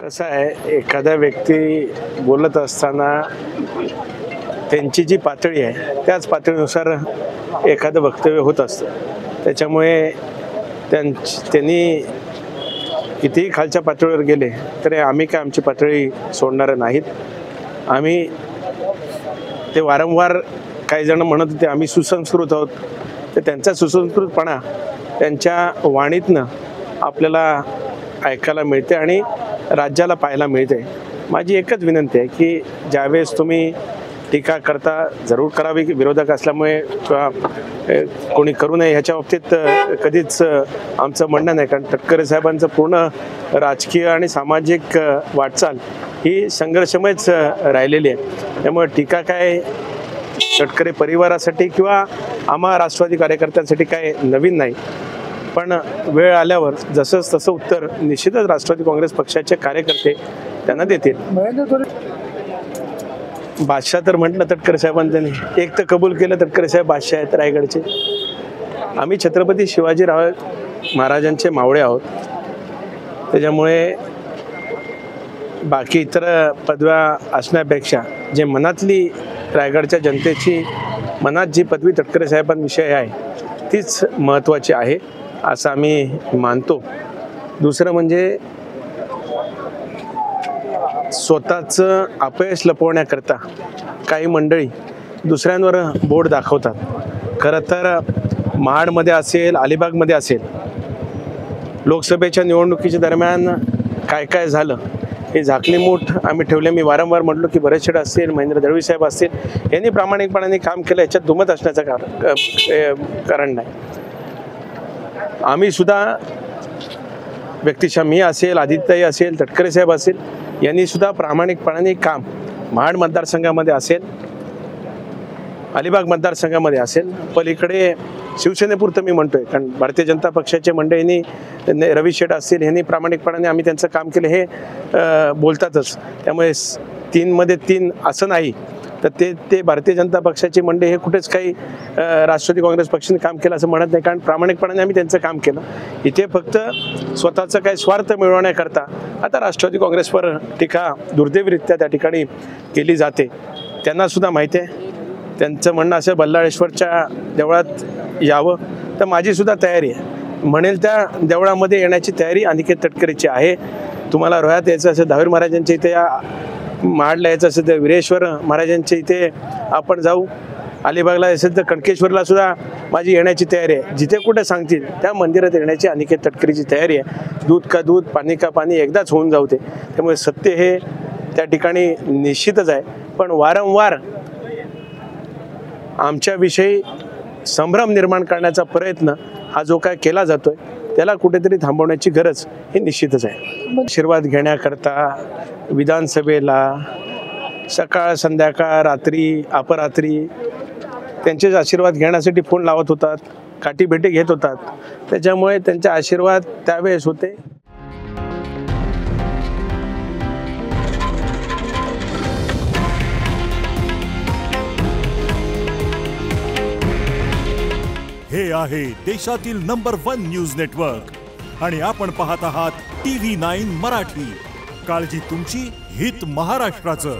कसं आहे, एखादा व्यक्ती बोलत असताना त्यांची जी पातळी आहे त्याच पातळीनुसार एखादं वक्तव्य होत असतं। त्याच्यामुळे त्यांनी कितीही खालच्या पातळीवर गेले तरी आम्ही काय आमची पातळी सोडणार नाहीत। आम्ही ते वारंवार काही जण म्हणत होते आम्ही सुसंस्कृत आहोत, तर त्यांचा सुसंस्कृतपणा त्यांच्या वाणीतनं आपल्याला ऐकायला मिळते आणि राज्याला पाहायला मिळते। माझी एकच विनंती आहे की ज्यावेळेस तुम्ही टीका करता जरूर करावी, विरोधक असल्यामुळे किंवा कोणी करू नये ह्याच्या बाबतीत कधीच आमचं म्हणणं नाही, कारण तटकरे साहेबांचं पूर्ण राजकीय आणि सामाजिक वाटचाल ही संघर्षमयच राहिलेली आहे। त्यामुळे टीका काय तटकरे परिवारासाठी किंवा आम्हा राष्ट्रवादी कार्यकर्त्यांसाठी काय नवीन नाही, पण वेळ आल्यावर जसंच तसं उत्तर निश्चितच राष्ट्रवादी काँग्रेस पक्षाचे कार्यकर्ते त्यांना देतील। बादशाह तर म्हटलं तटकरे साहेबांनी, एक तर कबूल केलं तटकरे साहेब बादशाह आहेत रायगडचे। आम्ही छत्रपती शिवाजीराव महाराजांचे मावळे आहोत, त्याच्यामुळे बाकी इतर पदव्या असण्यापेक्षा जे मनातली रायगडच्या जनतेची मनात जी पदवी तटकरे साहेबांविषयी आहे तीच महत्त्वाची आहे असं आम्ही मानतो। दुसरं म्हणजे स्वतःचं अपयश लपवण्याकरता काही मंडळी दुसऱ्यांवर बोट दाखवतात। खरं तर महाडमध्ये असेल, अलिबागमध्ये असेल, लोकसभेच्या निवडणुकीच्या दरम्यान काय काय झालं हे झाकली मूठ आम्ही ठेवले। मी वारंवार म्हटलो की भरत शेठ असतील, महेंद्र दळवी साहेब असतील, यांनी प्रामाणिकपणाने काम केलं, याच्यात दुमत असण्याचं कारण नाही। आम्ही सुद्धा व्यक्तिशः मी असेल, आदित्यताई असेल, तटकरे साहेब असेल, यांनी सुद्धा प्रामाणिकपणाने काम महाड मतदारसंघामध्ये असेल, अलिबाग मतदारसंघामध्ये असेल, पलीकडे शिवसेनेपुरतं मी म्हणतोय, कारण भारतीय जनता पक्षाचे मंडळींनी रवी शेठ असतील यांनी प्रामाणिकपणाने आम्ही त्यांचं काम केलं हे बोलतातच। त्यामुळे 3मध्ये 3 असं नाही, तर ते भारतीय जनता पक्षाची मंडळी हे कुठेच काही राष्ट्रवादी काँग्रेस पक्षाने काम केलं असं म्हणत नाही, कारण प्रामाणिकपणाने आम्ही त्यांचं काम केलं। इथे फक्त स्वतःचं काही स्वार्थ मिळवण्याकरता आता राष्ट्रवादी काँग्रेसवर टीका दुर्दैवरित्या त्या ठिकाणी केली जाते। त्यांना सुद्धा माहिती आहे, त्यांचं म्हणणं असं बल्लाळेश्वरच्या देवळात यावं, तर माझी सुद्धा तयारी आहे। म्हणेल त्या देवळामध्ये येण्याची तयारी अनिकेत तटकरेची आहे। तुम्हाला रोह्यात यायचं असेल, दहावीर महाराजांच्या इथे या, महाडला यायचं असेल तर वीरेश्वर महाराजांच्या इथे आपण जाऊ, अलिबागला असेल तर कणकेश्वरला सुद्धा माझी येण्याची तयारी आहे। जिथे कुठे सांगतील त्या मंदिरात येण्याची अनिकेत तटकरेची तयारी आहे। दूध का दूध, पाणी का पाणी एकदाच होऊन जाऊ ते। त्यामुळे सत्य हे त्या ठिकाणी निश्चितच आहे, पण वारंवार आमच्याविषयी संभ्रम निर्माण करण्याचा प्रयत्न हा जो काय केला जातोय त्याला कुठेतरी थांबवण्याची गरज ही निश्चितच आहे। आशीर्वाद घेण्याकरता विधानसभेला सकाळ संध्याकाळ रात्री अपरात्री त्यांचेच आशीर्वाद घेण्यासाठी फोन लावत होतात, काठीभेटी घेत होतात, त्याच्यामुळे त्यांचे आशीर्वाद त्यावेळेस होते। हे आहे देशातील नंबर 1 न्यूज नेटवर्क आणि आपण पाहत आहात TV9 मराठी। काळजी तुमची, हित महाराष्ट्राचं।